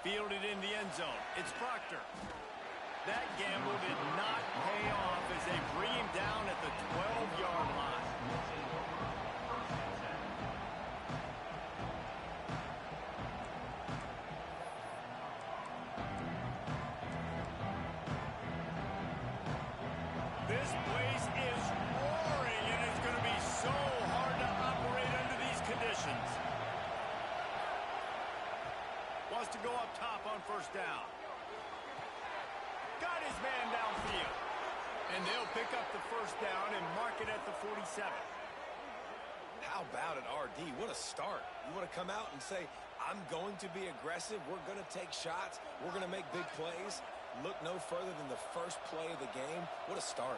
Fielded in the end zone. It's Proctor. That gamble did not pay off as they bring him down at the 12-yard line. This place is roaring, and it's going to be so hard to operate under these conditions. Wants to go up top on first down. Got his man downfield. And they'll pick up the first down and mark it at the 47. How about it, RD? What a start. You want to come out and say, I'm going to be aggressive. We're going to take shots. We're going to make big plays. Look no further than the first play of the game. What a start.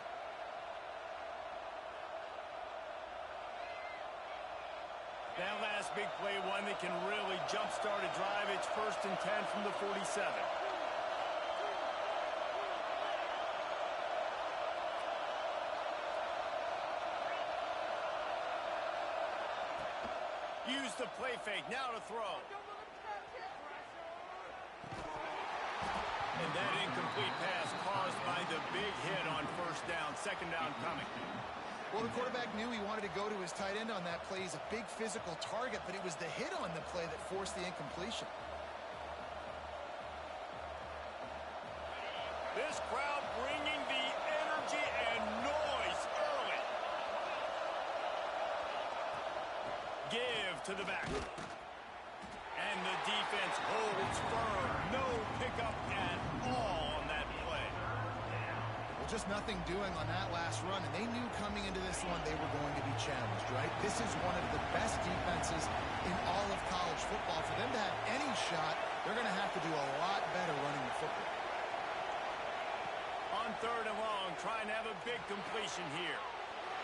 That last big play, one that can really jumpstart a drive. It's 1st and 10 from the 47. Use the play fake, now to throw. And that incomplete pass caused by the big hit on first down. Second down coming. Well, the quarterback knew he wanted to go to his tight end on that play. He's a big physical target, but it was the hit on the play that forced the incompletion. This crowd bringing the energy and noise early. Give to the back. And the defense holds firm. No pickup at all on that play. Well, just nothing doing on that last run, and they knew coming into this one they were going to be challenged, right? This is one of the best defenses in all of college football. For them to have any shot, they're going to have to do a lot better running the football. On third and long, trying to have a big completion here.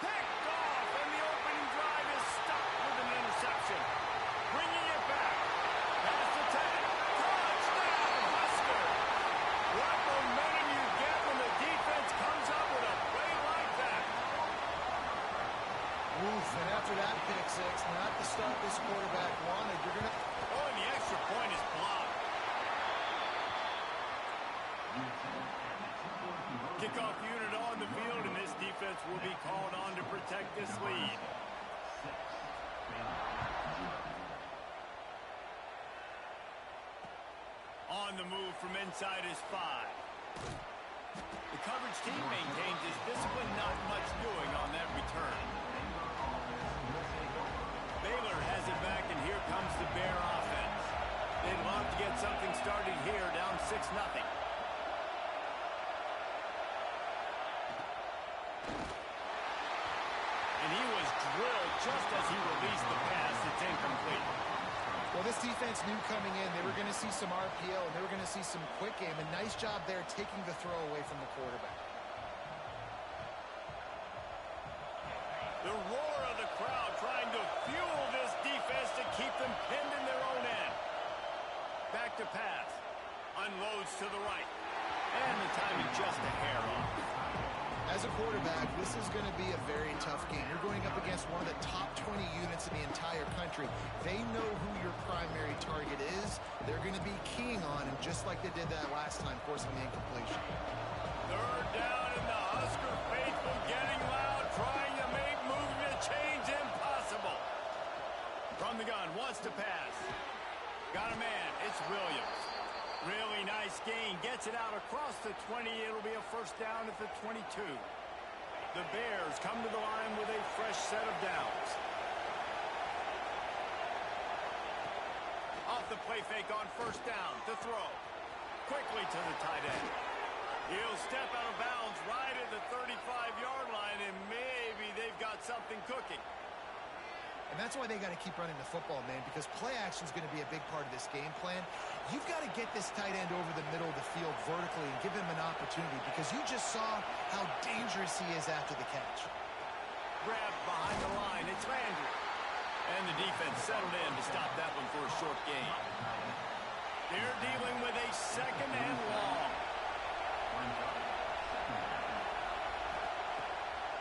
Picked off, and the opening drive is stopped with an interception. Bringing it back. Pass attack. Touchdown, Husker. What momentum you get when the defense comes up with a play like that. Oof, and after that pick six, not the start this quarterback wanted. You're going to... Oh, and the extra point is blocked. Kickoff unit on the field, and this defense will be called on to protect this lead. On the move from inside is 5. The coverage team maintains his discipline, not much doing on that return. Baylor has it back, and here comes the Bear offense. They'd love to get something started here, down 6-0. And he was drilled just as he released the pass. It's incomplete. Well, this defense knew coming in they were going to see some RPO and they were going to see some quick game. A nice job there taking the throw away from the quarterback. The roar of the crowd trying to fuel this defense to keep them pinned in their own end. Back to pass. Unloads to the right. And the timing just a hair off. As a quarterback, this is going to be a very tough game. You're going up against one of the top 20 units in the entire country. They know who your primary target is. They're going to be keying on him, just like they did that last time, forcing the incompletion. Third down, and the Husker faithful getting loud, trying to make movement change impossible. From the gun, wants to pass. Got a man. It's Williams. Really nice gain. Gets it out across the 20. It'll be a first down at the 22. The Bears come to the line with a fresh set of downs. Off the play fake on first down. To throw. Quickly to the tight end. He'll step out of bounds right at the 35-yard line, and maybe they've got something cooking. And that's why they got to keep running the football, man, because play action is going to be a big part of this game plan. You've got to get this tight end over the middle of the field vertically and give him an opportunity, because you just saw how dangerous he is after the catch. Grab behind the line. It's Landry. And the defense settled in to stop that one for a short gain. They're dealing with a second and long.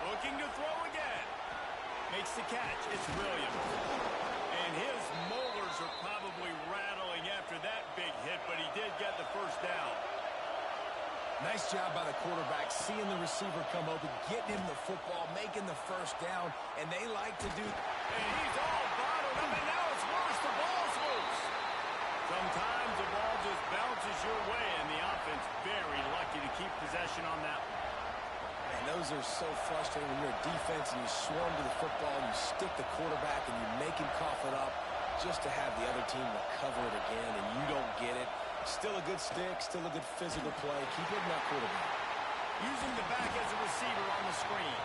Looking to throw again. Makes the catch. It's Williams. And And his molars are probably rattling after that big hit, but he did get the first down. Nice job by the quarterback, seeing the receiver come open, getting him the football, making the first down, and they like to do... And he's all bottled up, and now it's worse. The ball's loose. Sometimes the ball just bounces your way, and the offense very lucky to keep possession on that one. And those are so frustrating when you're a defense and you swarm to the football, and you stick the quarterback, and you make him cough it up just to have the other team recover it again, and you don't get it. Still a good stick, still a good physical play. Keep hitting that quarterback. Using the back as a receiver on the screen.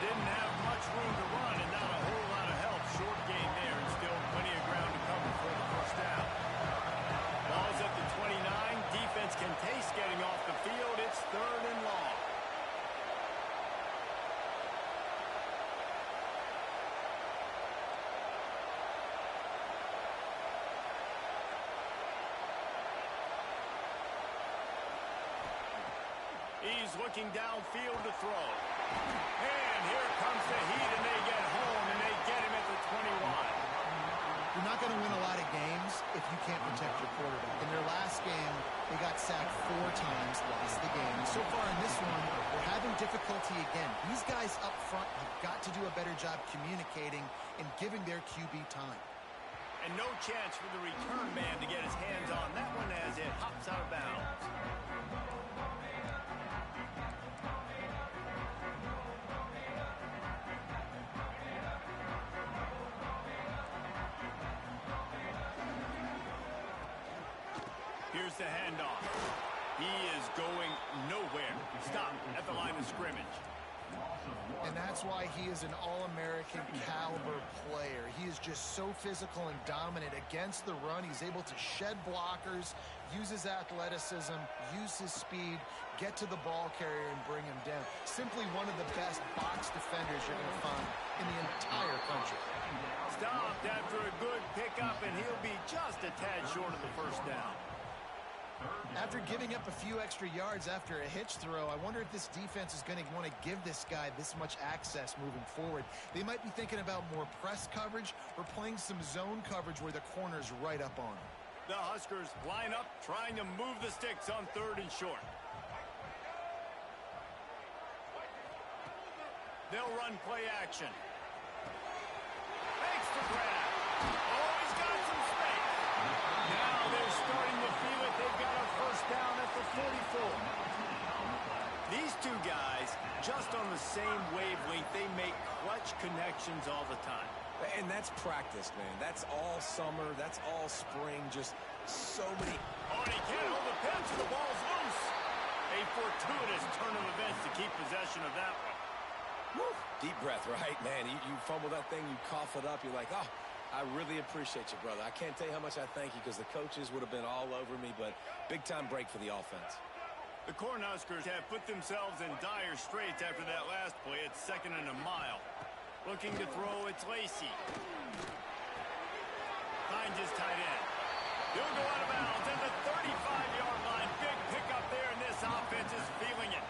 Didn't have much room to run and not a whole lot of help. Short gain there and still plenty of ground to cover for the first down. Ball's at the 29. Defense can taste getting off the field. It's 3rd and long. He's looking downfield to throw. And here comes the heat, and they get home, and they get him at the 21. You're not going to win a lot of games if you can't protect your quarterback. In their last game, they got sacked 4 times, lost the game. So far in this one, they're having difficulty again. These guys up front have got to do a better job communicating and giving their QB time. And no chance for the return man to get his hands on that one as it hops out of bounds. Here's the handoff. He is going nowhere. Stop at the line of scrimmage. And that's why he is an All-American caliber player. He is just so physical and dominant against the run. He's able to shed blockers, use his athleticism, use his speed, get to the ball carrier and bring him down. Simply one of the best box defenders you're going to find in the entire country. Stopped after a good pickup, and he'll be just a tad short of the first down. After giving up a few extra yards after a hitch throw, I wonder if this defense is going to want to give this guy this much access moving forward. They might be thinking about more press coverage or playing some zone coverage where the corner's right up on him. The Huskers line up, trying to move the sticks on 3rd and short. They'll run play action. Makes the grab. Oh, he's got some space. Now they're starting to feel it. They've got a first down at the 44. These two guys, just on the same wavelength, they make clutch connections all the time. And that's practice, man. That's all summer. That's all spring. Just so many... Oh, and he can't hold the pitch. The ball's loose. A fortuitous turn of events to keep possession of that one. Woo. Deep breath, right, man? You fumble that thing, you cough it up. You're like, oh, I really appreciate you, brother. I can't tell you how much I thank you because the coaches would have been all over me, but big-time break for the offense. The Cornhuskers have put themselves in dire straits after that last play. It's 2nd and a mile. Looking to throw, it's Lacey. Finds his tight end. He'll go out of bounds at the 35-yard line. Big pickup there, and this offense is feeling it.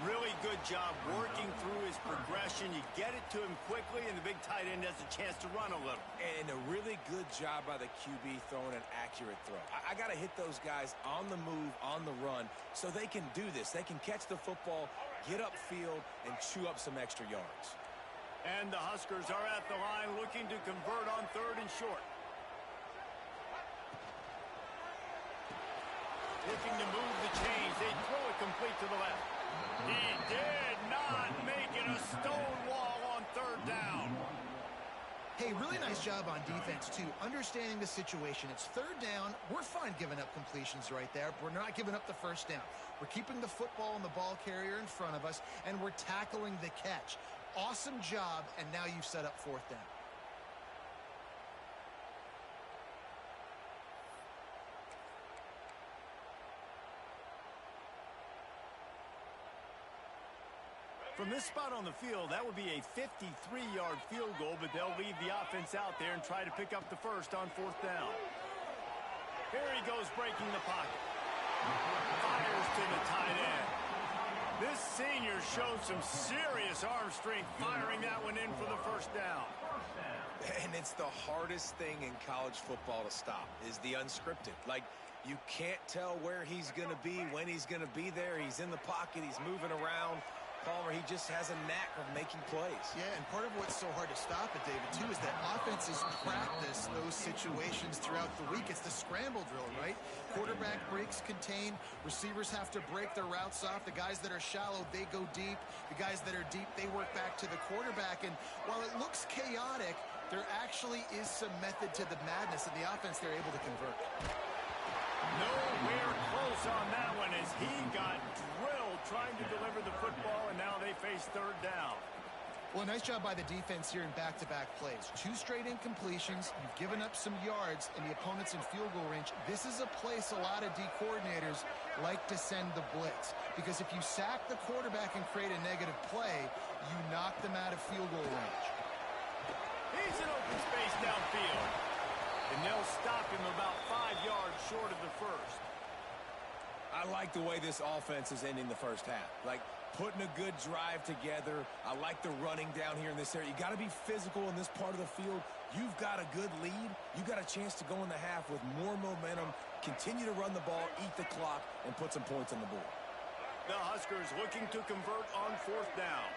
Really good job working through his progression. You get it to him quickly, and the big tight end has a chance to run a little. And a really good job by the QB throwing an accurate throw. I got to hit those guys on the move, on the run, so they can do this. They can catch the football, get upfield, and chew up some extra yards. And the Huskers are at the line looking to convert on 3rd and short. Looking to move the chains. They throw it complete to the left. He did not make it a stone wall on 3rd down. Hey, really nice job on defense, too. Understanding the situation. It's 3rd down. We're fine giving up completions right there. We're not giving up the first down. We're keeping the football and the ball carrier in front of us, and we're tackling the catch. Awesome job, and now you've set up 4th down. From this spot on the field, that would be a 53-yard field goal, but they'll leave the offense out there and try to pick up the first on 4th down. Here he goes breaking the pocket. Fires to the tight end. This senior showed some serious arm strength firing that one in for the first down. And it's the hardest thing in college football to stop is the unscripted. Like, you can't tell where he's going to be, when he's going to be there. He's in the pocket. He's moving around. Palmer, he just has a knack of making plays. Yeah, and part of what's so hard to stop it, David, too, is that offenses practice those situations throughout the week. It's the scramble drill, right? Quarterback breaks contain. Receivers have to break their routes off. The guys that are shallow, they go deep. The guys that are deep, they work back to the quarterback. And while it looks chaotic, there actually is some method to the madness, and the offense they're able to convert. Nowhere close on that one as he got drilled trying to deliver the football, and now they face third down. Well, nice job by the defense here in back-to-back plays. 2 straight incompletions. You've given up some yards, and the opponent's in field goal range. This is a place a lot of D coordinators like to send the blitz, because if you sack the quarterback and create a negative play, you knock them out of field goal range. He's in open space downfield. And they'll stop him about 5 yards short of the first. I like the way this offense is ending the first half. Like, putting a good drive together. I like the running down here in this area. You got to be physical in this part of the field. You've got a good lead. You got a chance to go in the half with more momentum, continue to run the ball, eat the clock, and put some points on the board. The Huskers looking to convert on fourth down.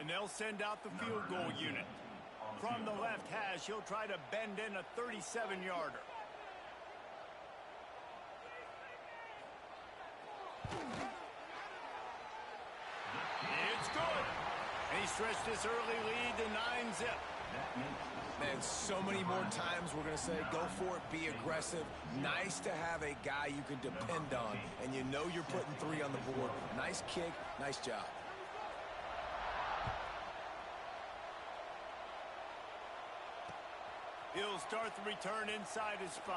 And they'll send out the field goal unit. From the left hash, he'll try to bend in a 37-yarder. It's good. And he stretched this early lead to 9-zip. Man, so many more times we're going to say, go for it, be aggressive. Nice to have a guy you can depend on, and you know you're putting 3 on the board. Nice kick, nice job. He'll start the return inside his 5.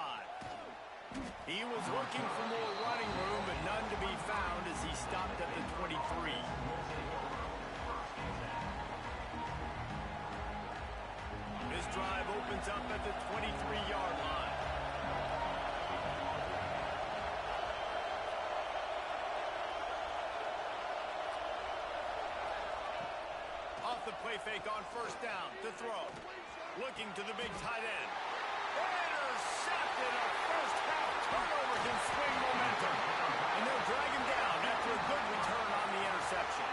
He was looking for more running room, but none to be found as he stopped at the 23. This drive opens up at the 23-yard line. Off the play fake on first down to throw. Looking to the big tight end. Intercepted. A first half turnover can swing momentum. And they'll drag him down after a good return on the interception.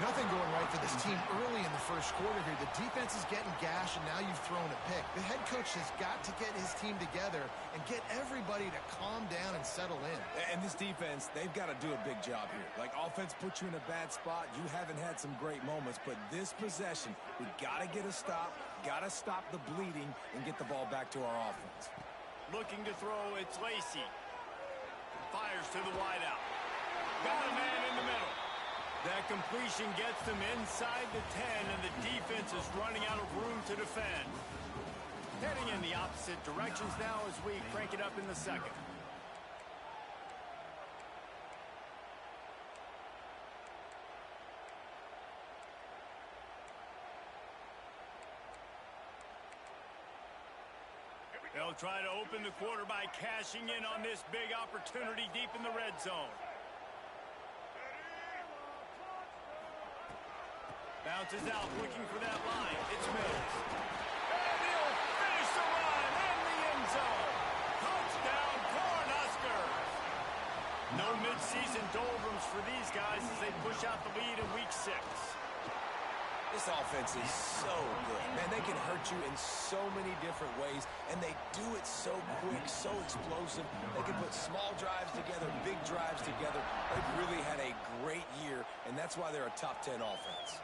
Nothing going right for this team early in the first quarter here. The defense is getting gashed, and now you've thrown a pick. The head coach has got to get his team together and get everybody to calm down and settle in. And this defense, they've got to do a big job here. Like, offense puts you in a bad spot. You haven't had some great moments, but this possession, we got to get a stop, got to stop the bleeding, and get the ball back to our offense. Looking to throw, it's Lacey. Fires to the wideout. Got a man in the middle. That completion gets them inside the 10, and the defense is running out of room to defend. Heading in the opposite directions now as we crank it up in the second. They'll try to open the quarter by cashing in on this big opportunity deep in the red zone. Bounces out, looking for that line. It's Mills. And he'll finish the run in the end zone. Touchdown, Cornhuskers. No midseason doldrums for these guys as they push out the lead in week 6. This offense is so good. Man, they can hurt you in so many different ways, and they do it so quick, so explosive. They can put small drives together, big drives together. They've really had a great year, and that's why they're a top 10 offense.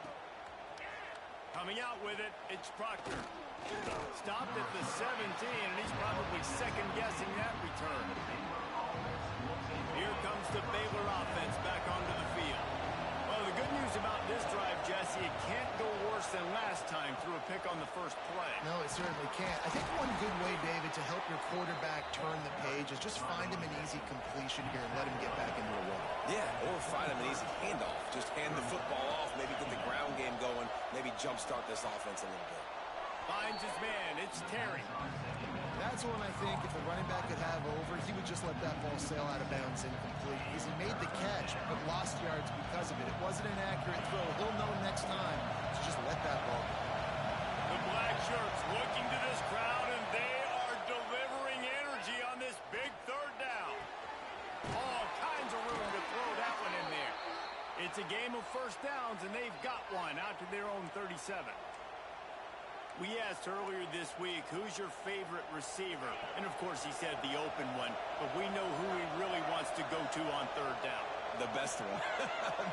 Coming out with it, it's Proctor. Stopped at the 17, and he's probably second-guessing that return. Here comes the Baylor offense back onto the field. Well, the good news news about this drive, Jesse. It can't go worse than last time through a pick on the first play. No, it certainly can't. I think one good way, David, to help your quarterback turn the page is just find him an easy completion here and let him get back into a run. Yeah, or find him an easy handoff. Just hand the football off, maybe get the ground game going, maybe jumpstart this offense a little bit. Finds his man. It's Terry. That's one I think if the running back could have over, he would just let that ball sail out of bounds incomplete. He made the catch, but lost yards because of it. It wasn't an accurate throw. He'll know next time to just let that ball go. The black shirts looking to this crowd, and they are delivering energy on this big third down. All kinds of room to throw that one in there. It's a game of first downs, and they've got one out to their own 37. We asked earlier this week, who's your favorite receiver? And, of course, he said the open one, but we know who he really wants to go to on third down. The best one. I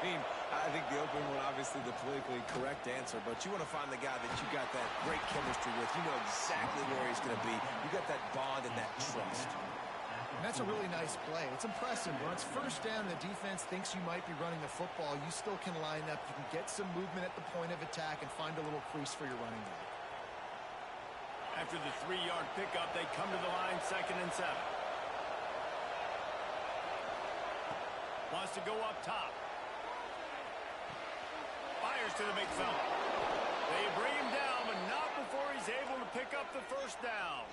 think the open one, obviously the politically correct answer, but you want to find the guy that you got that great chemistry with. You know exactly where he's going to be. You got that bond and that trust. And that's a really nice play. It's impressive. When it's first down and the defense thinks you might be running the football, you still can line up. You can get some movement at the point of attack and find a little crease for your running back. After the 3-yard pickup, they come to the line, 2nd and 7. Wants to go up top. Fires to the big fella. They bring him down, but not before he's able to pick up the first down.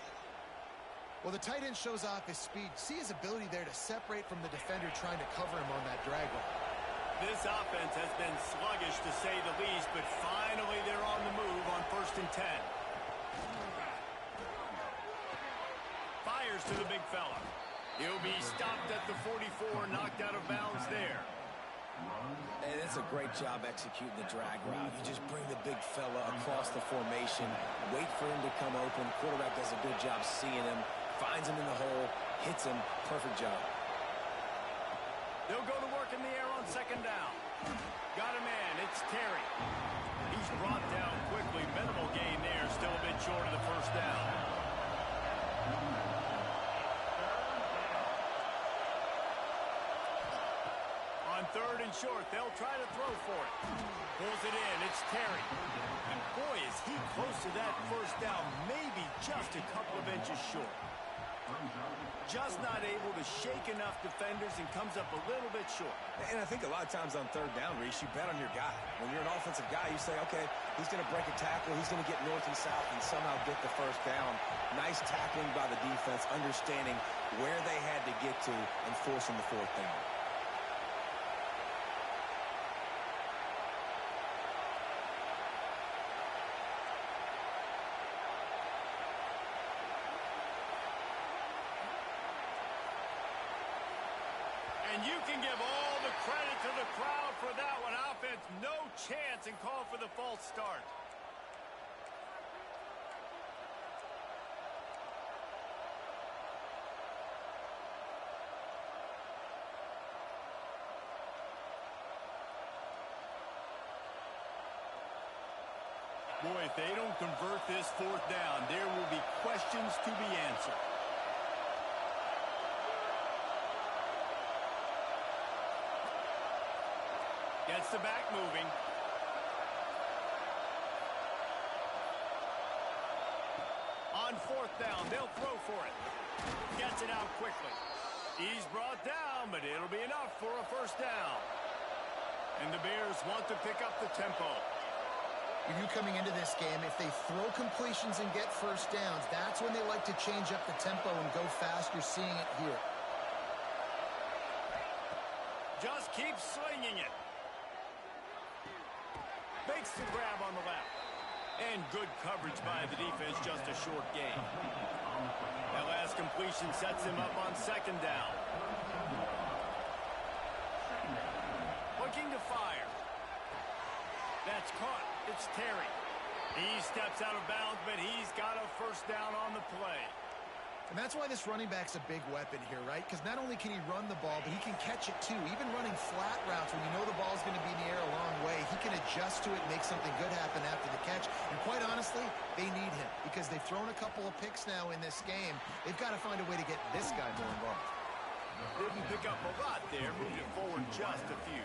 Well, the tight end shows off his speed. See his ability there to separate from the defender trying to cover him on that drag route. This offense has been sluggish, to say the least, but finally they're on the move on 1st and 10. Fires to the big fella. He'll be stopped at the 44, knocked out of bounds there. And it's a great job executing the drag route. You just bring the big fella across the formation, wait for him to come open. Quarterback does a good job seeing him, finds him in the hole, hits him. Perfect job. They'll go to work in the air on 2nd down. Got a man. It's Terry. He's brought down quickly. Minimal gain there. Still a bit short of the first down. On 3rd and short, they'll try to throw for it. Pulls it in. It's Terry. And boy, is he close to that first down. Maybe just a couple of inches short. Just not able to shake enough defenders and comes up a little bit short. And I think a lot of times on 3rd down, Reese, you bet on your guy. When you're an offensive guy, you say, okay, he's going to break a tackle, he's going to get north and south and somehow get the first down. Nice tackling by the defense, understanding where they had to get to and forcing the 4th down. And you can give all the credit to the crowd for that one. Offense, no chance, and call for the false start. Boy, if they don't convert this 4th down, there will be questions to be answered. Gets the back moving. On 4th down, they'll throw for it. Gets it out quickly. He's brought down, but it'll be enough for a first down. And the Bears want to pick up the tempo. You knew coming into this game, if they throw completions and get first downs, that's when they like to change up the tempo and go fast. You're seeing it here. Just keep slinging it. Makes the grab on the left. And good coverage by the defense, just a short gain. That last completion sets him up on 2nd down. Looking to fire. That's caught. It's Terry. He steps out of bounds, but he's got a first down on the play. And that's why this running back's a big weapon here, right? Because not only can he run the ball, but he can catch it too. Even running flat routes when you know the ball's going to be in the air a long way, he can adjust to it, make something good happen after the catch. And quite honestly, they need him because they've thrown a couple of picks now in this game. They've got to find a way to get this guy more involved. Didn't pick up a lot there, moved it forward just a few.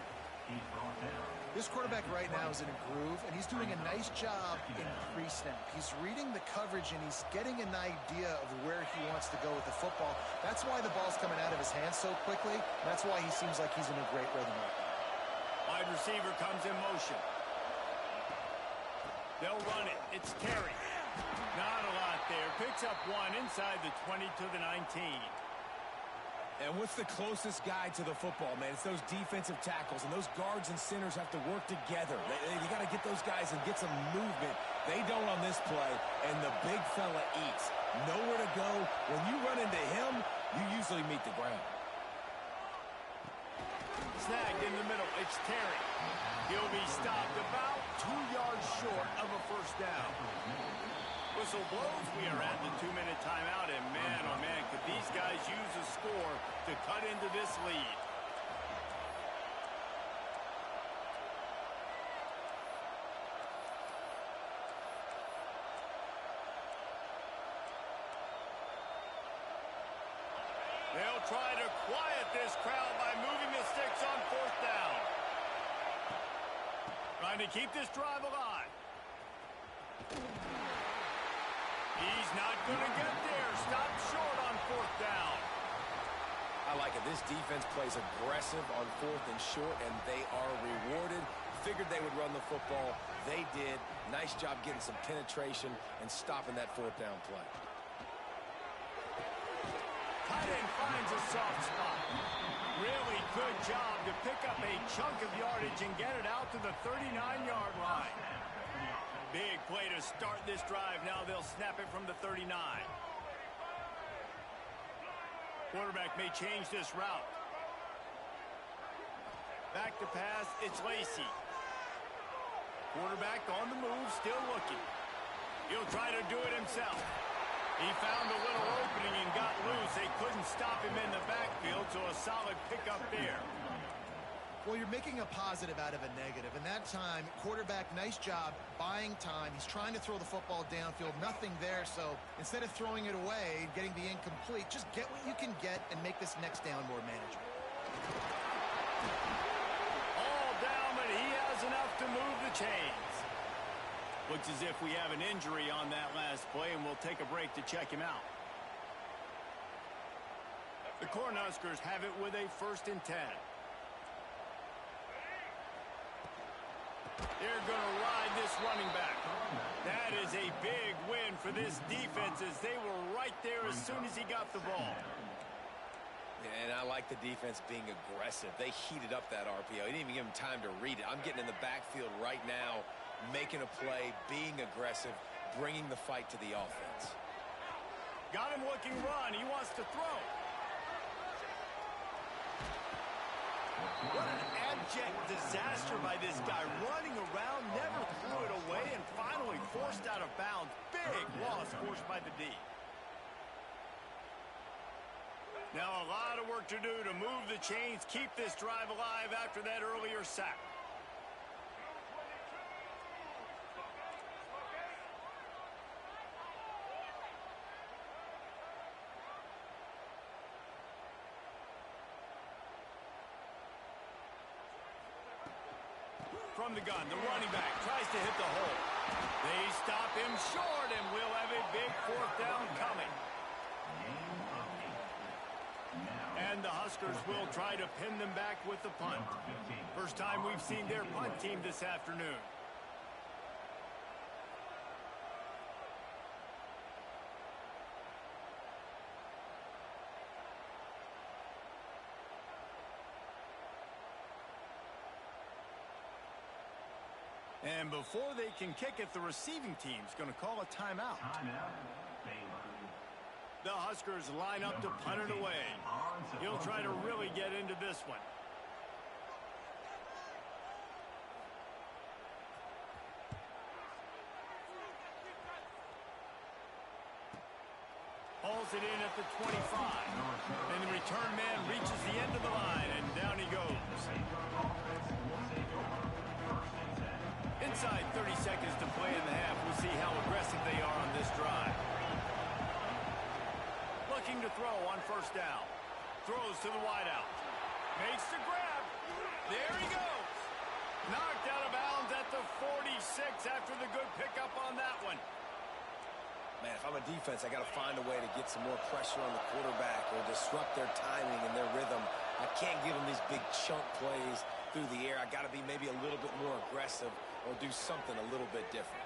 This quarterback right now is in a groove, and he's doing a nice job in pre-snap. He's reading the coverage, and he's getting an idea of where he wants to go with the football. That's why the ball's coming out of his hands so quickly. That's why he seems like he's in a great rhythm right now. Wide receiver comes in motion. They'll run it. It's Terry. Not a lot there. Picks up one inside the 20 to the 19. And what's the closest guy to the football, man? It's those defensive tackles, and those guards and centers have to work together. You got to get those guys and get some movement. They don't on this play, and the big fella eats. Nowhere to go. When you run into him, you usually meet the ground. Snagged in the middle. It's Terry. He'll be stopped about 2 yards short of a first down. Whistle blows. We are at the 2-minute timeout, and man, oh man, could these guys use a score to cut into this lead. They'll try to quiet this crowd by moving the sticks on fourth down. Trying to keep this drive alive. He's not going to get there. Stopped short on fourth down. I like it. This defense plays aggressive on fourth and short, and they are rewarded. Figured they would run the football. They did. Nice job getting some penetration and stopping that fourth down play. Tight end finds a soft spot. Really good job to pick up a chunk of yardage and get it out to the 39-yard line. Big play to start this drive. Now they'll snap it from the 39. Quarterback may change this route. Back to pass. It's Lacy. Quarterback on the move, still looking. He'll try to do it himself. He found a little opening and got loose. They couldn't stop him in the backfield, so a solid pickup there. Well, you're making a positive out of a negative. And that time, quarterback, nice job, buying time. He's trying to throw the football downfield. Nothing there, so instead of throwing it away, getting the incomplete, just get what you can get and make this next down more manageable. All down, but he has enough to move the chains. Looks as if we have an injury on that last play, and we'll take a break to check him out. The Cornhuskers have it with a 1st and 10. They're going to ride this running back. That is a big win for this defense as they were right there as soon as he got the ball. And I like the defense being aggressive. They heated up that RPO. He didn't even give him time to read it. I'm getting in the backfield right now, making a play, being aggressive, bringing the fight to the offense. Got him looking run. He wants to throw. What an abject disaster by this guy. Running around, never threw it away, and finally forced out of bounds. Big loss forced by the D. Now a lot of work to do to move the chains, keep this drive alive after that earlier sack. From the gun, the running back tries to hit the hole. They stop him short, and we'll have a big 4th down coming. And the Huskers will try to pin them back with the punt. First time we've seen their punt team this afternoon. And before they can kick it, the receiving team's going to call a timeout. The Huskers line up to punt it away. He'll try to really get into this one. Hauls it in at the 25. And the return man reaches the end of the line, and down he goes. Inside 30 seconds to play in the half. We'll see how aggressive they are on this drive. Looking to throw on 1st down. Throws to the wideout. Makes the grab. There he goes. Knocked out of bounds at the 46 after the good pickup on that one. Man, if I'm a defense, I got to find a way to get some more pressure on the quarterback or disrupt their timing and their rhythm. I can't give them these big chunk plays through the air. I got to be maybe a little bit more aggressive or do something a little bit different.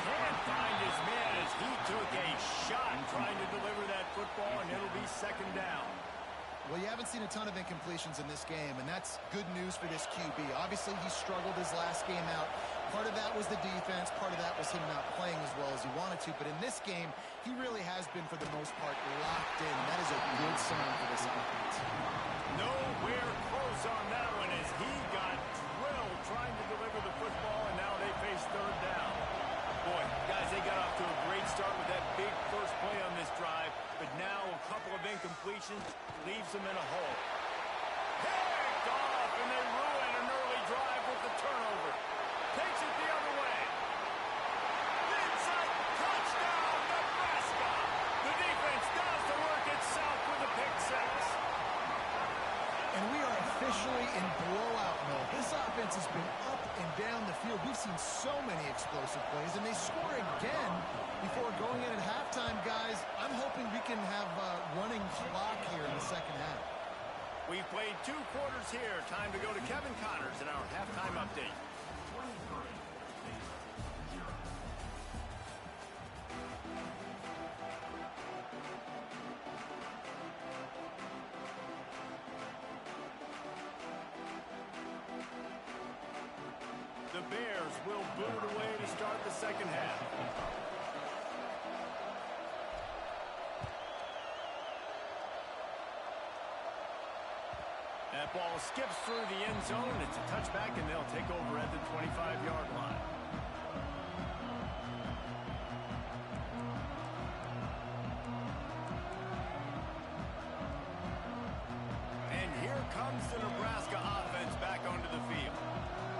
Can't find his man as he took a shot trying to deliver that football, and it'll be second down. Well, you haven't seen a ton of incompletions in this game, and that's good news for this QB. Obviously, he struggled his last game out. Part of that was the defense. Part of that was him not playing as well as he wanted to. But in this game, he really has been, for the most part, locked in. That is a good sign for this offense. Nowhere close on that one as he got drilled trying to deliver the football, and now they face third down. Boy, guys, they got off to a great start with that big first play on this drive, but now a couple of incompletions leaves them in a hole. Picked off, and they ruin an early drive with the turnover. Takes it the other way. Inside, touchdown, Nebraska. The defense does the work itself with a pick six. And we are officially in blowout mode. This offense has been up and down the field. We've seen so many explosive plays, and they score again before going in at halftime, guys. I'm hoping we can have a running clock here in the second half. We've played 2 quarters here. Time to go to Kevin Connors in our halftime update. The Bears will boot it away to start the second half. That ball skips through the end zone. It's a touchback, and they'll take over at the 25-yard line. And here comes the Nebraska offense back onto the field.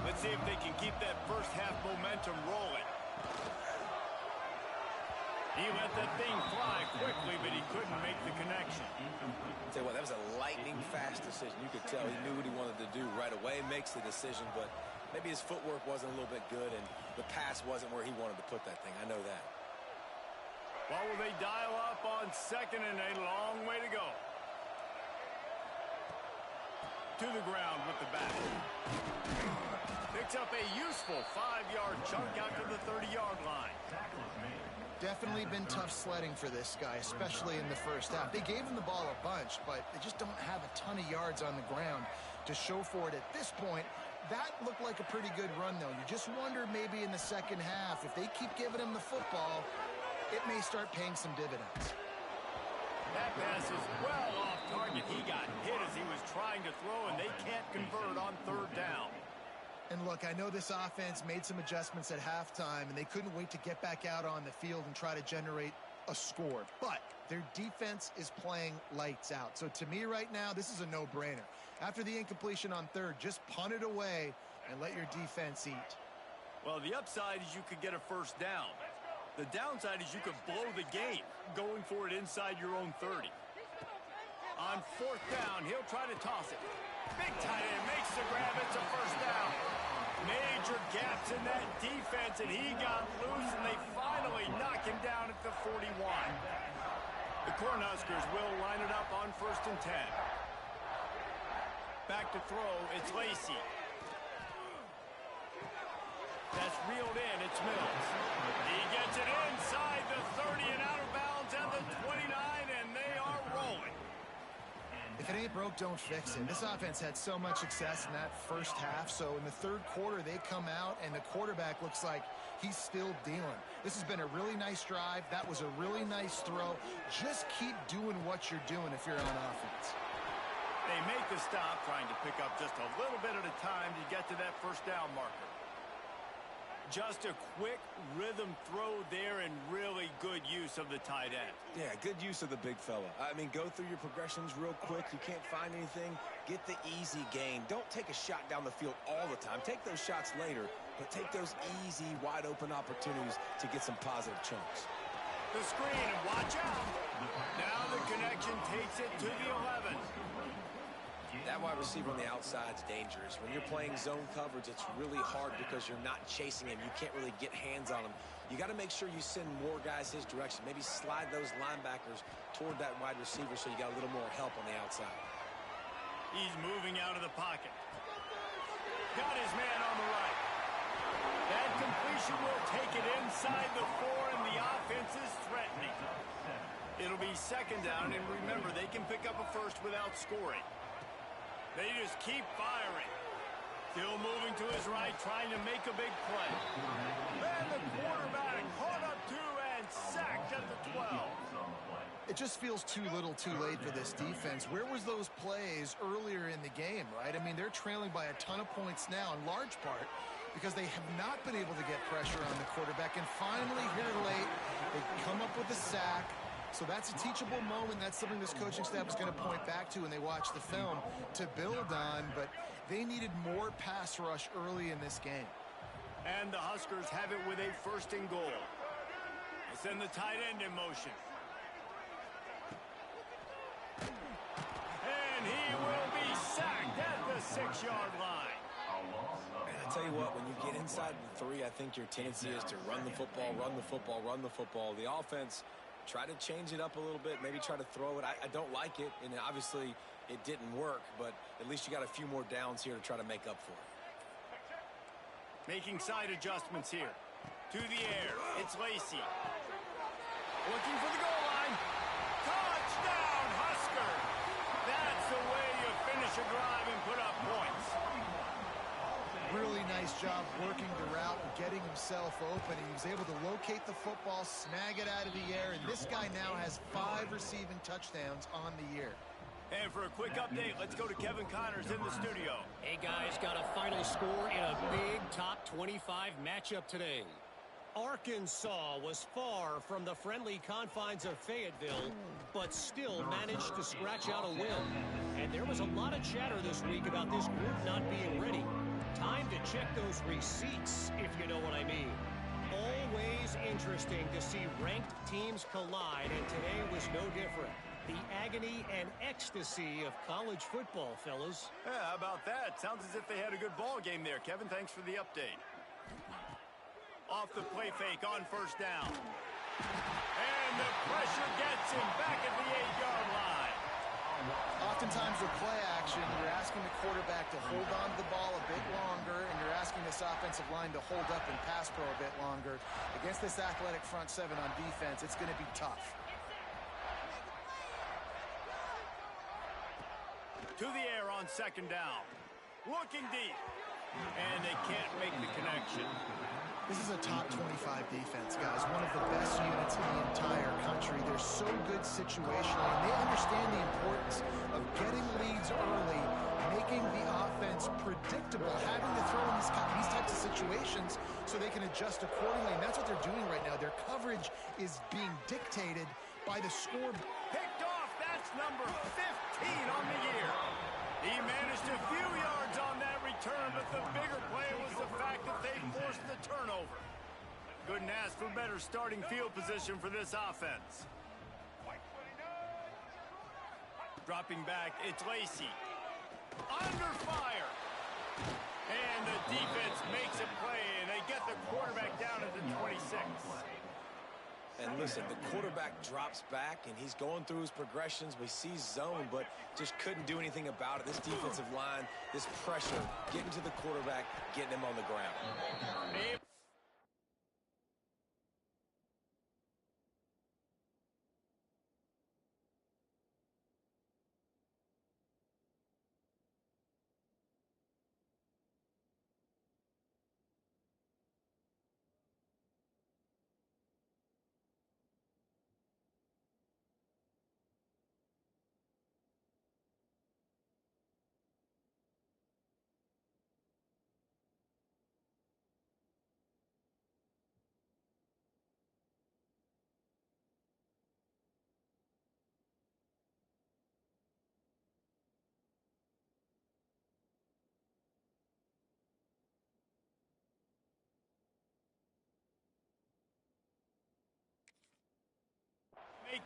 Let's see if they can keep that first half momentum rolling. He let that thing fly quickly, but he couldn't make the connection. I'll tell you what, that was a lightning-fast decision. You could tell he knew what he wanted to do right away, makes the decision, but maybe his footwork wasn't a little bit good, and the pass wasn't where he wanted to put that thing. I know that. Well, will they dial up on second and a long way to go? To the ground with the bat. Picks up a useful 5-yard chunk out to the 30-yard line. Definitely been tough sledding for this guy, especially in the first half. They gave him the ball a bunch, but they just don't have a ton of yards on the ground to show for it at this point. That looked like a pretty good run, though. You just wonder maybe in the second half, if they keep giving him the football, it may start paying some dividends. That pass is well off target. He got hit as he was trying to throw, and they can't convert on third down. And look, I know this offense made some adjustments at halftime, and they couldn't wait to get back out on the field and try to generate a score. But their defense is playing lights out. So to me right now, this is a no-brainer. After the incompletion on third, just punt it away and let your defense eat. Well, the upside is you could get a first down. The downside is you could blow the game going for it inside your own 30. On fourth down, he'll try to toss it. Big tight end makes the grab. It's a first down. Major gaps in that defense, and he got loose, and they finally knock him down at the 41. The Cornhuskers will line it up on 1st and 10. Back to throw, it's Lacey. That's reeled in, it's Mills. He gets it inside the 30 and out of bounds at the 29, and they are rolling. If it ain't broke, don't fix it. This offense had so much success in that first half, so in the third quarter, they come out, and the quarterback looks like he's still dealing. This has been a really nice drive. That was a really nice throw. Just keep doing what you're doing if you're on offense. They make the stop, trying to pick up just a little bit at a time to get to that first down marker. Just a quick rhythm throw there and really good use of the tight end. Yeah, good use of the big fella. I mean, go through your progressions real quick. You can't find anything. Get the easy gain. Don't take a shot down the field all the time. Take those shots later, but take those easy, wide-open opportunities to get some positive chunks. The screen, and watch out. Now the connection takes it to the 11. That wide receiver on the outside is dangerous. When you're playing zone coverage, it's really hard because you're not chasing him. You can't really get hands on him. You got to make sure you send more guys his direction. Maybe slide those linebackers toward that wide receiver so you got a little more help on the outside. He's moving out of the pocket. Got his man on the right. That completion will take it inside the 4, and the offense is threatening. It'll be second down, and remember, they can pick up a first without scoring. They just keep firing. Still moving to his right, trying to make a big play. And the quarterback caught up to and sacked at the 12. It just feels too little too late for this defense. Where was those plays earlier in the game, right? I mean, they're trailing by a ton of points now, in large part because they have not been able to get pressure on the quarterback. And finally, here late, they come up with a sack. So that's a teachable moment. That's something this coaching staff is going to point back to when they watch the film to build on. But they needed more pass rush early in this game. And the Huskers have it with a first and goal. They send the tight end in motion. And he will be sacked at the 6-yard line. And I tell you what, when you get inside the 3, I think your tendency is to run the football, run the football, run the football. The offense, try to change it up a little bit, maybe try to throw it. I don't like it, and obviously it didn't work, but at least you got a few more downs here to try to make up for it. Making side adjustments here. To the air, it's Lacey. Looking for the goal line. Touchdown, Husker! That's the way you finish a drive and put up points. Really nice job working the route and getting himself open. He was able to locate the football, snag it out of the air, and this guy now has 5 receiving touchdowns on the year. And for a quick update, let's go to Kevin Connors in the studio. Hey, guys, got a final score in a big top 25 matchup today. Arkansas was far from the friendly confines of Fayetteville, but still managed to scratch out a win. And there was a lot of chatter this week about this group not being ready. Time to check those receipts, if you know what I mean. Always interesting to see ranked teams collide, and today was no different. The agony and ecstasy of college football, fellas. Yeah, how about that? Sounds as if they had a good ball game there. Kevin, thanks for the update. Off the play fake on first down. And the pressure gets him back at the 8-yard line. Oftentimes with play action, you're asking the quarterback to hold on to the ball a bit longer, and you're asking this offensive line to hold up and pass pro a bit longer. Against this athletic front 7 on defense, it's going to be tough. To the air on second down. Looking deep. And they can't make the connection. This is a top 25 defense, guys. One of the best units in the entire country. They're so good situationally, and they understand the importance of getting leads early, making the offense predictable, having to throw in these types of situations so they can adjust accordingly, and that's what they're doing right now. Their coverage is being dictated by the score. Picked off. That's number 15 on the year. He managed a few yards on that return, but the bigger play was the fact that they forced the turnover. Couldn't ask for better starting field position for this offense. Dropping back, it's Lacey. Under fire. And the defense makes a play, and they get the quarterback down at the 26. And listen, the quarterback drops back, and he's going through his progressions. We see zone, but just couldn't do anything about it. This defensive line, this pressure, getting to the quarterback, getting him on the ground.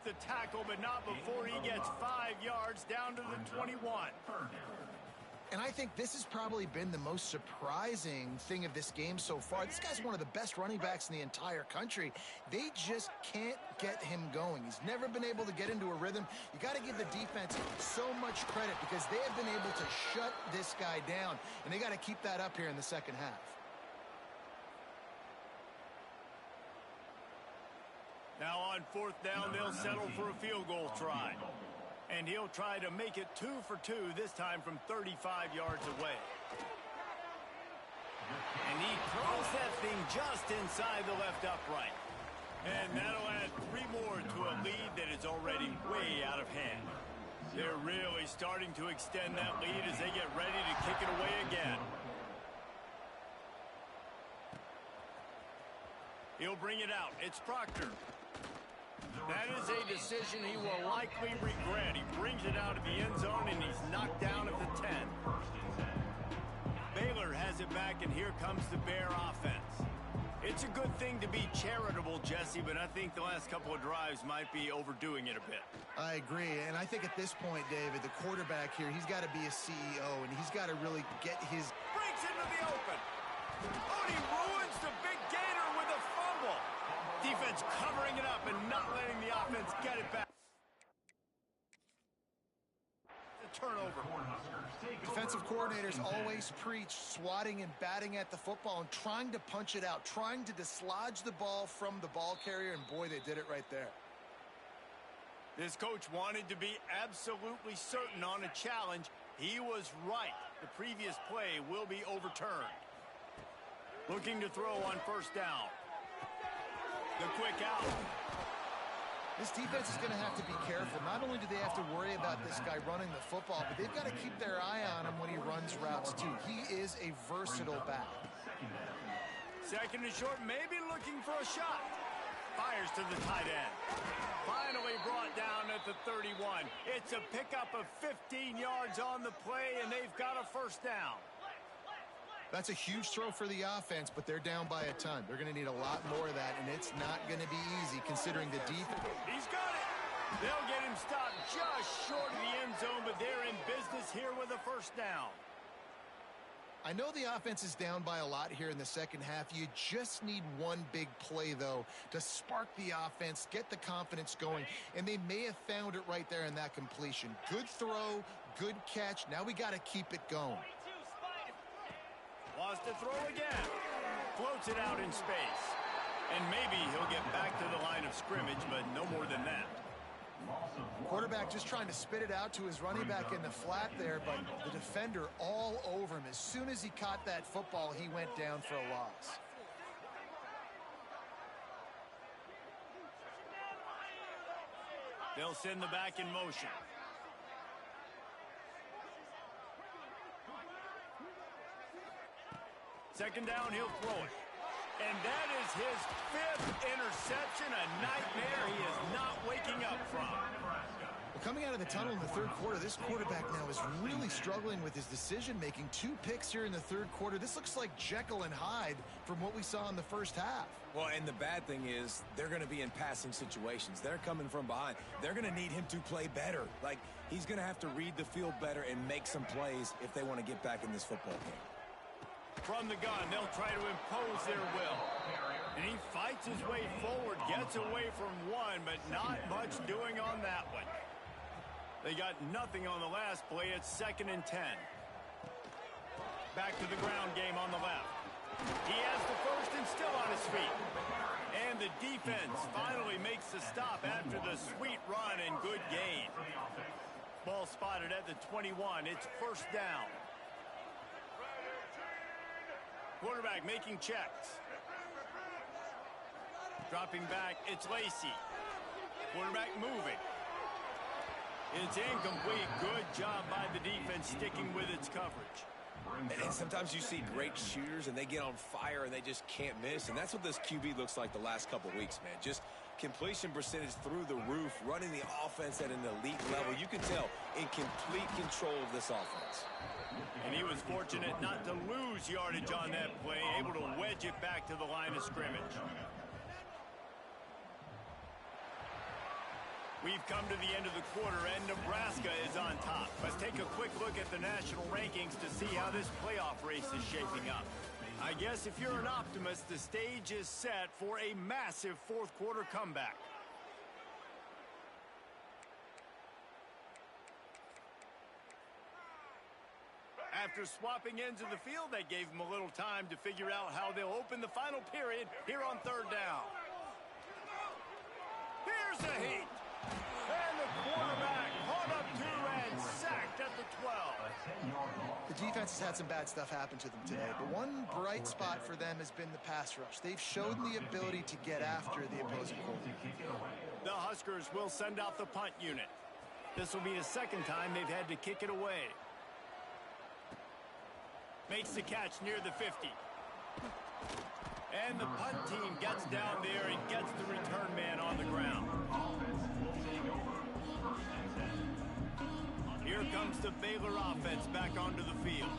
the tackle, but not before he gets 5 yards down to the 21. And I think this has probably been the most surprising thing of this game so far. This guy's one of the best running backs in the entire country. They just can't get him going. He's never been able to get into a rhythm. You got to give the defense so much credit because they have been able to shut this guy down, and they got to keep that up here in the second half. Now on 4th down, they'll settle for a field goal try. And he'll try to make it 2 for 2, this time from 35 yards away. And he throws that thing just inside the left upright. And that'll add 3 more to a lead that is already way out of hand. They're really starting to extend that lead as they get ready to kick it away again. He'll bring it out. It's Proctor. That is a decision he will likely regret. He brings it out of the end zone, and he's knocked down at the 10. Baylor has it back, and here comes the Bear offense. It's a good thing to be charitable, Jesse, but I think the last couple of drives might be overdoing it a bit. I agree, and I think at this point, David, the quarterback here, he's got to be a CEO, and he's got to really get his... Breaks into the open. Oh, and he ruins the big gainer with a fumble. Defense covering it up and not letting the offense get it back. The turnover. Defensive coordinators always preach swatting and batting at the football and trying to punch it out, trying to dislodge the ball from the ball carrier, and boy, they did it right there. This coach wanted to be absolutely certain on a challenge. He was right. The previous play will be overturned. Looking to throw on 1st down. The quick out. This defense is going to have to be careful. Not only do they have to worry about this guy running the football, but they've got to keep their eye on him when he runs routes too. He is a versatile back. 2nd and short, maybe looking for a shot. Fires to the tight end. Finally brought down at the 31. It's a pickup of 15 yards on the play, and they've got a 1st down. That's a huge throw for the offense, but they're down by a ton. They're going to need a lot more of that, and it's not going to be easy considering the defense. He's got it. They'll get him stopped just short of the end zone, but they're in business here with a 1st down. I know the offense is down by a lot here in the second half. You just need one big play, though, to spark the offense, get the confidence going, and they may have found it right there in that completion. Good throw, good catch. Now we got to keep it going. Wants to throw again. Floats it out in space. And maybe he'll get back to the line of scrimmage, but no more than that. Quarterback just trying to spit it out to his running back in the flat there, but the defender all over him. As soon as he caught that football, he went down for a loss. They'll send the back in motion. Second down, he'll throw it. And that is his 5th interception, a nightmare he is not waking up from. Well, coming out of the tunnel in the 3rd quarter, this quarterback now is really struggling with his decision-making. 2 picks here in the 3rd quarter. This looks like Jekyll and Hyde from what we saw in the 1st half. Well, and the bad thing is they're going to be in passing situations. They're coming from behind. They're going to need him to play better. Like, he's going to have to read the field better and make some plays if they want to get back in this football game. From the gun, they'll try to impose their will. And he fights his way forward, gets away from one, but not much doing on that one. They got nothing on the last play. It's 2nd and 10. Back to the ground game on the left. He has the 1st and still on his feet. And the defense finally makes the stop after the sweet run and good gain. Ball spotted at the 21. It's 1st down. Quarterback making checks. Dropping back, it's Lacey. Quarterback moving. It's incomplete. Good job by the defense sticking with its coverage. And sometimes you see great shooters and they get on fire and they just can't miss. And that's what this QB looks like the last couple weeks, man. Just completion percentage through the roof, running the offense at an elite level. You can tell in complete control of this offense. And he was fortunate not to lose yardage on that play, able to wedge it back to the line of scrimmage. We've come to the end of the quarter, and Nebraska is on top. Let's take a quick look at the national rankings to see how this playoff race is shaping up. I guess if you're an optimist, the stage is set for a massive fourth-quarter comeback. After swapping ends of the field, they gave them a little time to figure out how they'll open the final period here on third down. Here's the heat. And the quarterback caught up to and sacked at the 12. The defense has had some bad stuff happen to them today, but one bright spot for them has been the pass rush. They've shown the ability to get after the opposing quarterback. The Huskers will send out the punt unit. This will be the second time they've had to kick it away. Makes the catch near the 50. And the punt team gets down there and gets the return man on the ground. Here comes the Baylor offense back onto the field.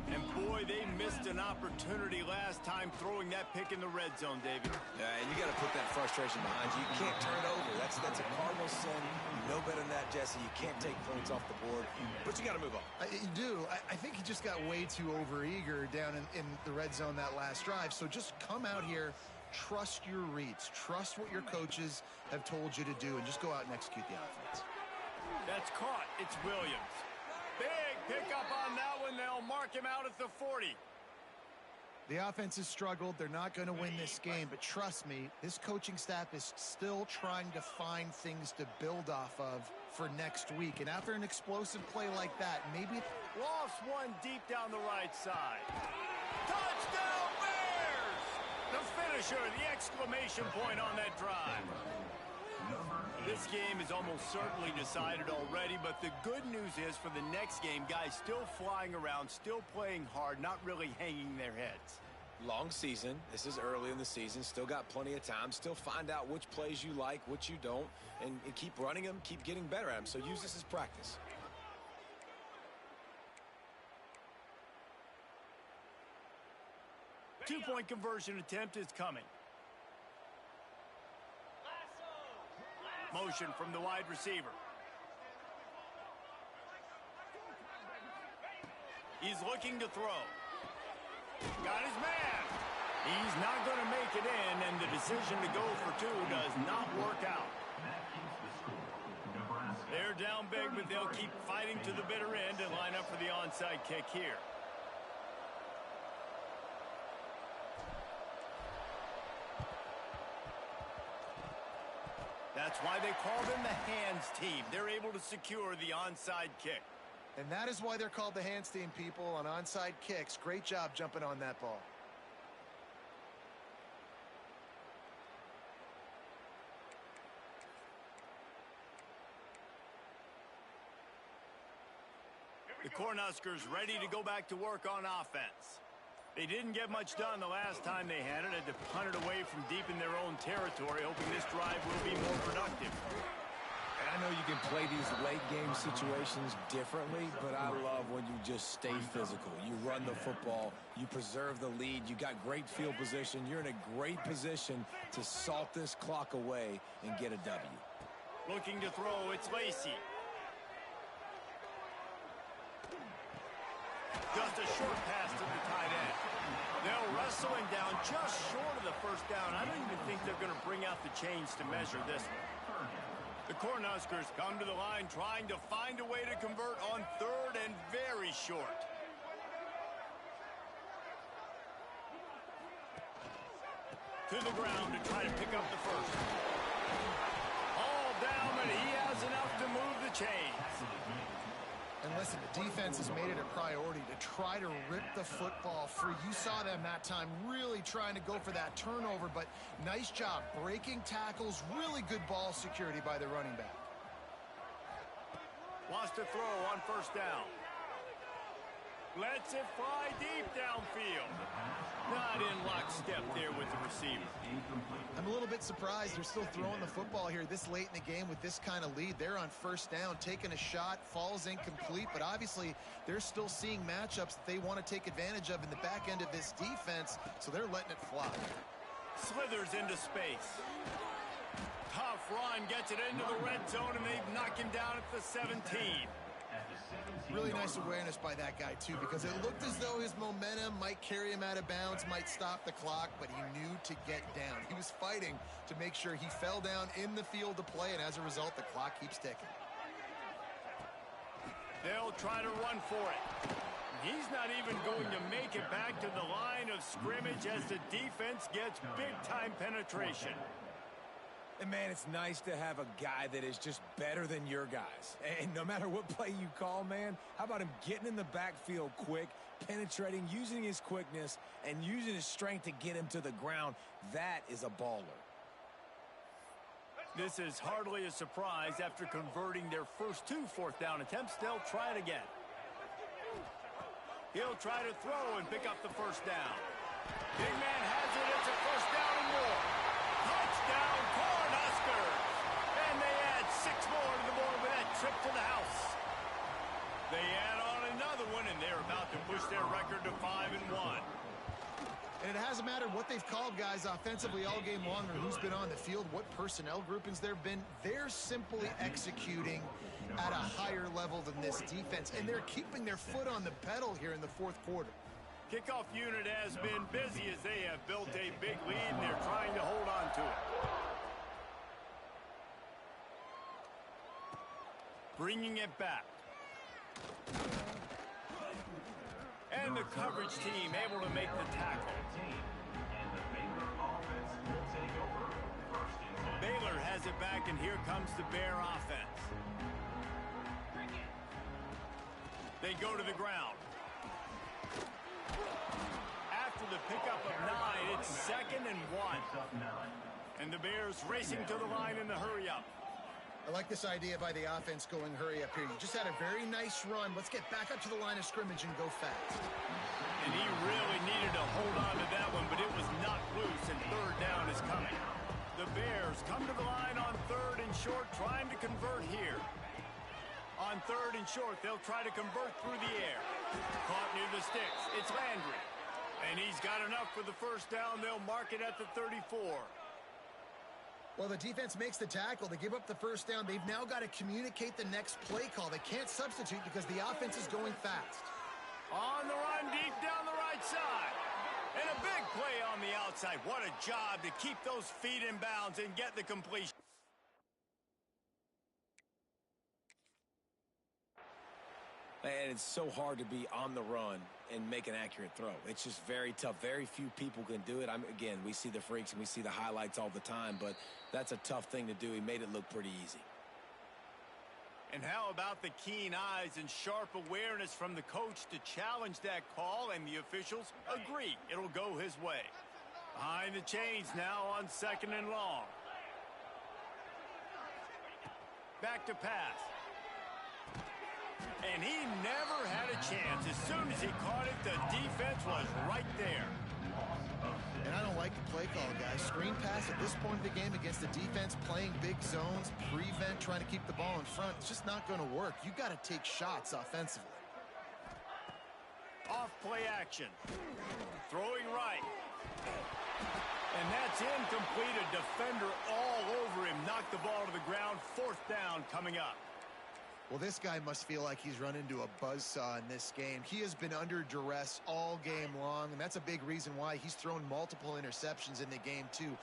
And boy, they missed an opportunity last time throwing that pick in the red zone, David. Yeah, and you got to put that frustration behind you. You can't turn it over. That's a cardinal sin. You know better than that, Jesse. You can't take points off the board, but you got to move on. You do. I think he just got way too overeager down in the red zone that last drive. So just come out here, trust your reads, trust what your coaches have told you to do, and just go out and execute the offense. That's caught. It's Williams. Big pickup on that one. They'll mark him out at the 40. The offense has struggled. They're not going to win this game, but trust me, this coaching staff is still trying to find things to build off of for next week. And after an explosive play like that, maybe... Lost one deep down the right side. Touchdown Bears! The finisher, the exclamation point on that drive. This game is almost certainly decided already, but the good news is for the next game, guys still flying around, still playing hard, not really hanging their heads. Long season. This is early in the season. Still got plenty of time. Still find out which plays you like, which you don't, and keep running them, keep getting better at them. So use this as practice. Two-point conversion attempt is coming. Motion from the wide receiver. He's looking to throw. Got his man. He's not going to make it in, and the decision to go for two does not work out. They're down big, but they'll keep fighting to the bitter end and line up for the onside kick here. That's why they call them the hands team. They're able to secure the onside kick. And that is why they're called the hands team, people, on onside kicks. Great job jumping on that ball. The Cornhuskers ready to go back to work on offense. They didn't get much done the last time they had it to punt it away from deep in their own territory, hoping this drive will be more productive. And I know you can play these late game situations differently, but I love when you just stay physical. You run the football, you preserve the lead, you got great field position, you're in a great position to salt this clock away and get a W. Looking to throw, it's Lacey. Just a short pass to the tight end. They'll wrestle him down just short of the first down. I don't even think they're going to bring out the chains to measure this one. The Cornhuskers come to the line trying to find a way to convert on third and very short. To the ground to try to pick up the first. All down, but he has enough to move the chains. And listen, the defense has made it a priority to try to rip the football free. You saw them that time really trying to go for that turnover, but nice job breaking tackles. Really good ball security by the running back. Wants to throw on first down. Lets it fly deep downfield. Not in lockstep there with the receiver. I'm a little bit surprised they're still throwing the football here this late in the game with this kind of lead. They're on first down, taking a shot, falls incomplete, but obviously they're still seeing matchups that they want to take advantage of in the back end of this defense, so they're letting it fly. Slithers into space. Tough run, gets it into the red zone, and they knock him down at the 17. Really nice awareness by that guy, too, because it looked as though his momentum might carry him out of bounds, might stop the clock, but he knew to get down. He was fighting to make sure he fell down in the field to play, and as a result, the clock keeps ticking. They'll try to run for it. He's not even going to make it back to the line of scrimmage as the defense gets big-time penetration. And, man, it's nice to have a guy that is just better than your guys. And no matter what play you call, man, how about him getting in the backfield quick, penetrating, using his quickness, and using his strength to get him to the ground? That is a baller. This is hardly a surprise. After converting their first 2 fourth-down attempts, they'll try it again. He'll try to throw and pick up the first down. Big man has it. It's a first down and more. Touchdown, Cornhuskers! And they add 6 more to the board with that trip to the house. They add on another one, and they're about to push their record to 5-1. And it hasn't mattered what they've called guys offensively all game long or who's been on the field, what personnel groupings there have been. They're simply executing at a higher level than this defense, and they're keeping their foot on the pedal here in the fourth quarter. Kickoff unit has been busy as they have built a big lead, and they're trying to hold on to it. Bringing it back. And the coverage team able to make the tackle. Baylor has it back, and here comes the Bear offense. They go to the ground. After the pickup of 9, it's 2nd and 1. And the Bears racing to the line in the hurry-up. I like this idea by the offense going hurry up here. You just had a very nice run. Let's get back up to the line of scrimmage and go fast. And he really needed to hold on to that one, but it was knocked loose, and third down is coming. The Bears come to the line on 3rd and short, trying to convert here. On 3rd and short, they'll try to convert through the air. Caught near the sticks. It's Landry. And he's got enough for the first down. They'll mark it at the 34. Well, the defense makes the tackle. They give up the first down. They've now got to communicate the next play call. They can't substitute because the offense is going fast. On the run, deep down the right side. And a big play on the outside. What a job to keep those feet in bounds and get the completion. And it's so hard to be on the run and make an accurate throw. It's just very tough. Very few people can do it. Again, we see the freaks and we see the highlights all the time, but that's a tough thing to do. He made it look pretty easy. And how about the keen eyes and sharp awareness from the coach to challenge that call, and the officials agree it'll go his way. Behind the chains now on 2nd and long. Back to pass. And he never had a chance. As soon as he caught it, the defense was right there. And I don't like the play call, guys. Screen pass at this point of the game against the defense playing big zones, prevent, trying to keep the ball in front. It's just not going to work. You got to take shots offensively. Off play action. Throwing right. And that's incomplete. A defender all over him. Knocked the ball to the ground. 4th down coming up. Well, this guy must feel like he's run into a buzzsaw in this game. He has been under duress all game long, and that's a big reason why he's thrown multiple interceptions in the game, too.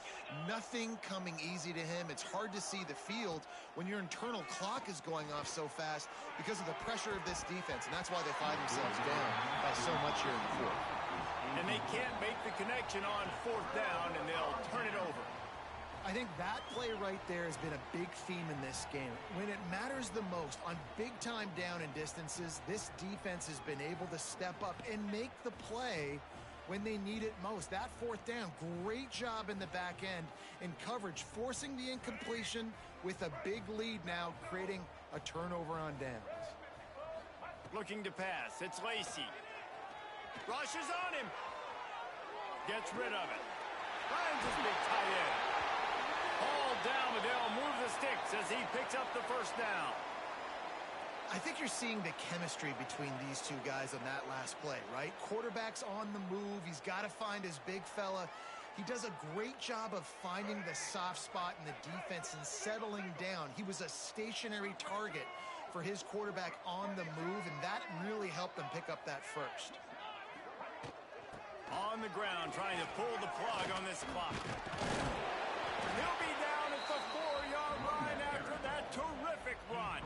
Nothing coming easy to him. It's hard to see the field when your internal clock is going off so fast because of the pressure of this defense, and that's why they find themselves down by so much here in the fourth. And they can't make the connection on 4th down, and they'll turn it over. I think that play right there has been a big theme in this game. When it matters the most, on big-time down and distances, this defense has been able to step up and make the play when they need it most. That 4th down, great job in the back end in coverage, forcing the incompletion with a big lead now, creating a turnover on downs. Looking to pass. It's Lacey. Rushes on him. Gets rid of it. Finds his big tight end. Hauled down, but they'll move the sticks as he picks up the first down. I think you're seeing the chemistry between these two guys on that last play, right? Quarterback's on the move. He's got to find his big fella. He does a great job of finding the soft spot in the defense and settling down. He was a stationary target for his quarterback on the move, and that really helped them pick up that first. On the ground, trying to pull the plug on this clock. He'll be down at the 4-yard line after that terrific run.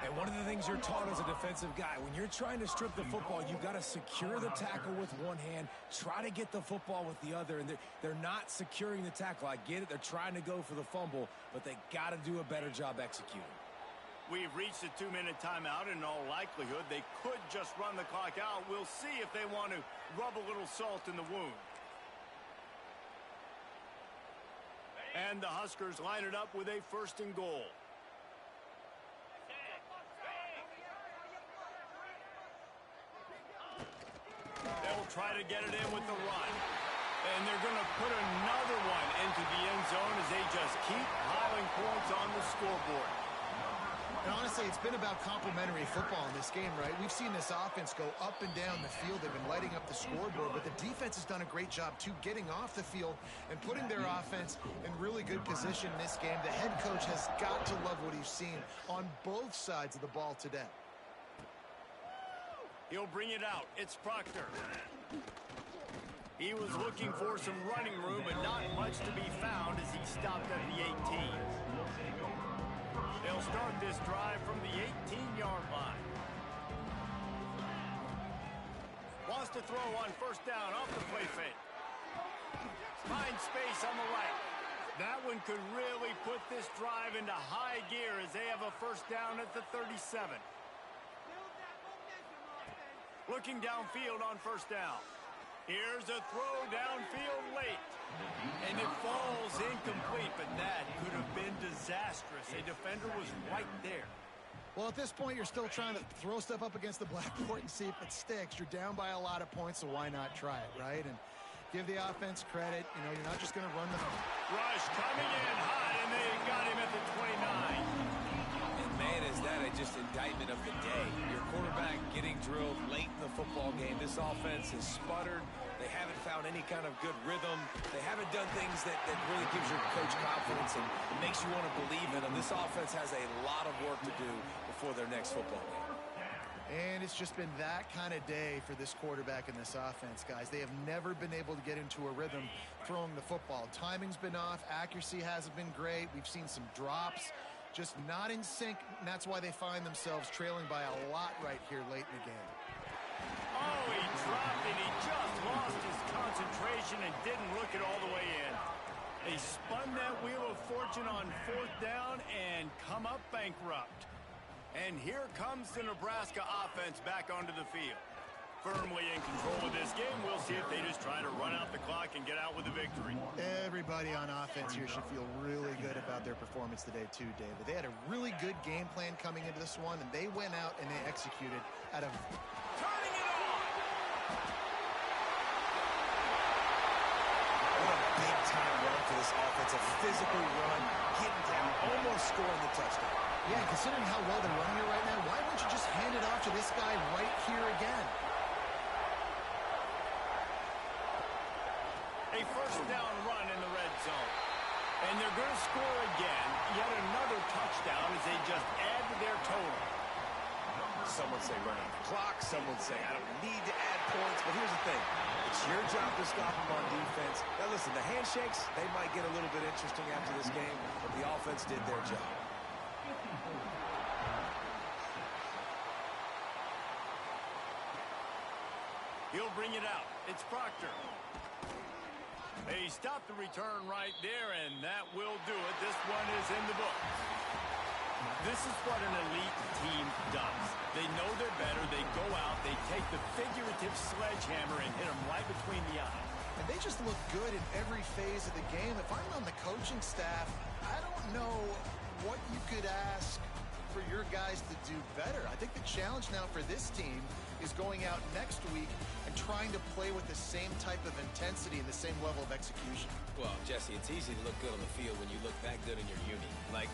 And one of the things you're taught as a defensive guy, when you're trying to strip the football, you've got to secure the tackle with one hand, try to get the football with the other, and they're not securing the tackle. I get it. They're trying to go for the fumble, but they got to do a better job executing. We've reached the 2-minute timeout. In all likelihood, they could just run the clock out. We'll see if they want to rub a little salt in the wound. And the Huskers line it up with a 1st and goal. They'll try to get it in with the run. And they're going to put another one into the end zone as they just keep piling points on the scoreboard. And honestly, it's been about complementary football in this game, right? We've seen this offense go up and down the field. They've been lighting up the scoreboard, but the defense has done a great job, too, getting off the field and putting their offense in really good position in this game. The head coach has got to love what he's seen on both sides of the ball today. He'll bring it out. It's Proctor. He was looking for some running room, but not much to be found as he stopped at the 18. They'll start this drive from the 18-yard line. Wants to throw on 1st down off the play fake. Finds space on the right. That one could really put this drive into high gear as they have a 1st down at the 37. Looking downfield on 1st down. Here's a throw downfield late. And it falls incomplete, but that could have been disastrous. A defender was right there. Well, at this point, you're still trying to throw stuff up against the blackboard and see if it sticks. You're down by a lot of points, so why not try it, right? And give the offense credit. You know, you're not just going to run the... Rush coming in hot, and they got him at the 29. Man, is that just indictment of the day. Your quarterback getting drilled late in the football game. This offense has sputtered. They haven't found any kind of good rhythm. They haven't done things that really gives your coach confidence and makes you want to believe in them. This offense has a lot of work to do before their next football game. And it's just been that kind of day for this quarterback and this offense, guys. They have never been able to get into a rhythm throwing the football. Timing's been off. Accuracy hasn't been great. We've seen some drops. Just not in sync, and that's why they find themselves trailing by a lot right here late in the game. Oh, he dropped it. He just lost his concentration and didn't look it all the way in. They spun that wheel of fortune on 4th down and come up bankrupt. And here comes the Nebraska offense back onto the field. Firmly in control of this game. We'll see if they just try to run out the clock and get out with a victory. Everybody on offense here should feel really good about their performance today too, David. They had a really good game plan coming into this one, and they went out and they executed at a... Turning it on! What a big-time run for this offense. A physical run, getting down, almost scoring the touchdown. Yeah, considering how well they're running it right now, why wouldn't you just hand it off to this guy right here again? A 1st down run in the red zone. And they're going to score again. Yet another touchdown as they just add to their total. Some would say run out the clock. Some would say I don't need to add points. But here's the thing. It's your job to stop them on defense. Now, listen, the handshakes, they might get a little bit interesting after this game, but the offense did their job. He'll bring it out. It's Proctor. They stop the return right there, and that will do it. This one is in the book. This is what an elite team does. They know they're better. They go out. They take the figurative sledgehammer and hit them right between the eyes. And they just look good in every phase of the game. If I'm on the coaching staff, I don't know what you could ask for your guys to do better. I think the challenge now for this team is going out next week and trying to play with the same type of intensity and the same level of execution. Well, Jesse, it's easy to look good on the field when you look that good in your uni. Like,